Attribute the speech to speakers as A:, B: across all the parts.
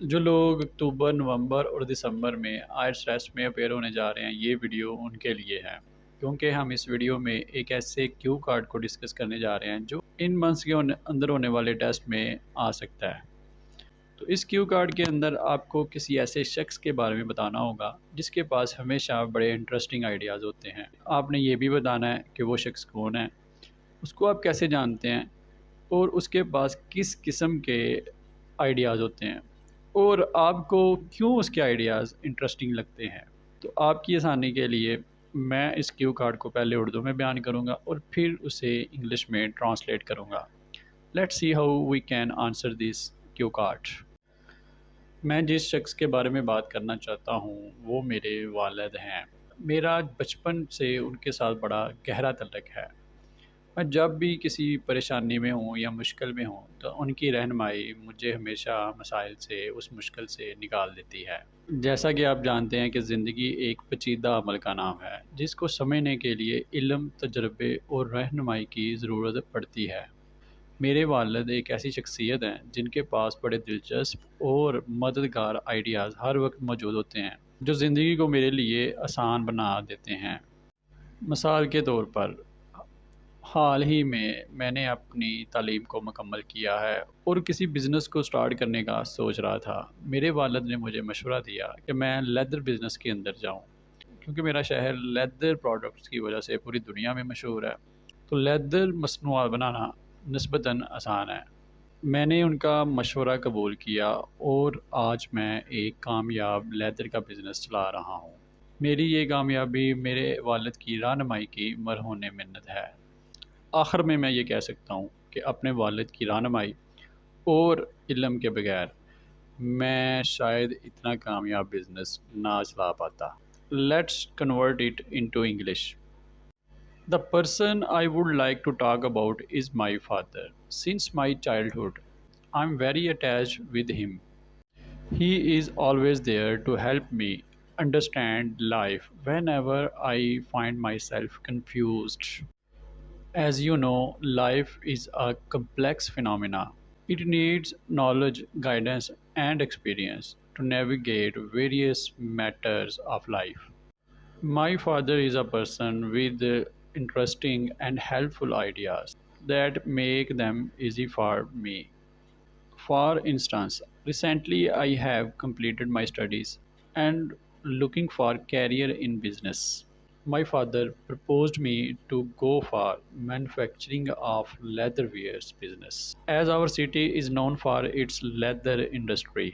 A: جو لوگ اکتوبر، نومبر اور دسمبر میں آئلٹس ٹیسٹ میں اپیئر ہونے جا رہے ہیں، یہ ویڈیو ان کے لیے ہے، کیونکہ ہم اس ویڈیو میں ایک ایسے کیو کارڈ کو ڈسکس کرنے جا رہے ہیں جو ان منتھس کے اندر ہونے والے ٹیسٹ میں آ سکتا ہے۔ تو اس کیو کارڈ کے اندر آپ کو کسی ایسے شخص کے بارے میں بتانا ہوگا جس کے پاس ہمیشہ بڑے انٹرسٹنگ آئیڈیاز ہوتے ہیں۔ آپ نے یہ بھی بتانا ہے کہ وہ شخص کون ہے، اس کو آپ کیسے جانتے ہیں، اور اس کے پاس کس قسم کے آئیڈیاز ہوتے ہیں، اور آپ کو کیوں اس کے آئیڈیاز انٹرسٹنگ لگتے ہیں۔ تو آپ کی آسانی کے لیے میں اس کیو کارڈ کو پہلے اردو میں بیان کروں گا اور پھر اسے انگلش میں ٹرانسلیٹ کروں گا۔ Let's see how we can answer this cue card. میں جس شخص کے بارے میں بات کرنا چاہتا ہوں وہ میرے والد ہیں۔ میرا بچپن سے ان کے ساتھ بڑا گہرا تعلق ہے۔ میں جب بھی کسی پریشانی میں ہوں یا مشکل میں ہوں تو ان کی رہنمائی مجھے ہمیشہ مسائل سے، اس مشکل سے نکال دیتی ہے۔ جیسا کہ آپ جانتے ہیں کہ زندگی ایک پیچیدہ عمل کا نام ہے جس کو سمجھنے کے لیے علم، تجربے اور رہنمائی کی ضرورت پڑتی ہے۔ میرے والد ایک ایسی شخصیت ہیں جن کے پاس بڑے دلچسپ اور مددگار آئیڈیاز ہر وقت موجود ہوتے ہیں جو زندگی کو میرے لیے آسان بنا دیتے ہیں۔ مثال کے طور پر، حال ہی میں نے اپنی تعلیم کو مکمل کیا ہے اور کسی بزنس کو سٹارٹ کرنے کا سوچ رہا تھا۔ میرے والد نے مجھے مشورہ دیا کہ میں لیدر بزنس کے اندر جاؤں، کیونکہ میرا شہر لیدر پروڈکٹس کی وجہ سے پوری دنیا میں مشہور ہے۔ تو لیدر مصنوعات بنانا نسبتاً آسان ہے۔ میں نے ان کا مشورہ قبول کیا اور آج میں ایک کامیاب لیدر کا بزنس چلا رہا ہوں۔ میری یہ کامیابی میرے والد کی رہنمائی کی مرہون منت ہے۔ آخر میں یہ کہہ سکتا ہوں کہ اپنے والد کی رہنمائی اور علم کے بغیر میں شاید اتنا کامیاب بزنس نہ چلا پاتا۔ Let's convert it into English. The person I would like to talk about is my father. Since my childhood, I'm very attached with him. He is always there to help me understand life whenever I find myself confused. As you know, life is a complex phenomena. It needs knowledge, guidance, and experience to navigate various matters of life. My father is a person with interesting and helpful ideas that make them easy for me. For instance, recently I have completed my studies and looking for career in business. My father proposed me to go for manufacturing of leatherwares business, as our city is known for its leather industry.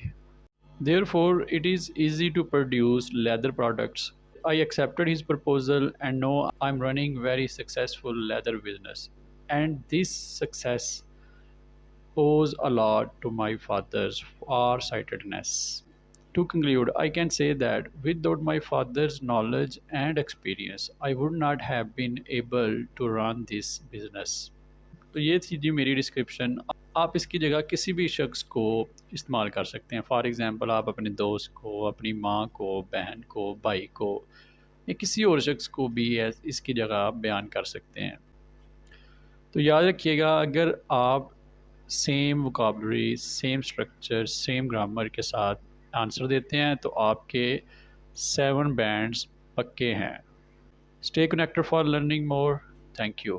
A: Therefore, it is easy to produce leather products. I accepted his proposal and now I'm running very successful leather business. And this success owes a lot to my father's far-sightedness. To conclude, I can say that without my father's knowledge and experience, I would not have been able to run this business. تو یہ تھی جی میری description. آپ اس کی جگہ کسی بھی شخص کو استعمال کر سکتے ہیں۔ فار ایگزامپل، آپ اپنے دوست کو، اپنی ماں کو، بہن کو، بھائی کو یا کسی اور شخص کو بھی اس کی جگہ آپ بیان کر سکتے ہیں۔ تو یاد رکھیے گا، اگر آپ same vocabulary, same structure, same grammar کے ساتھ آنسر دیتے ہیں تو آپ کے 7 بینڈز پکے ہیں۔ Stay connected for learning more. Thank you.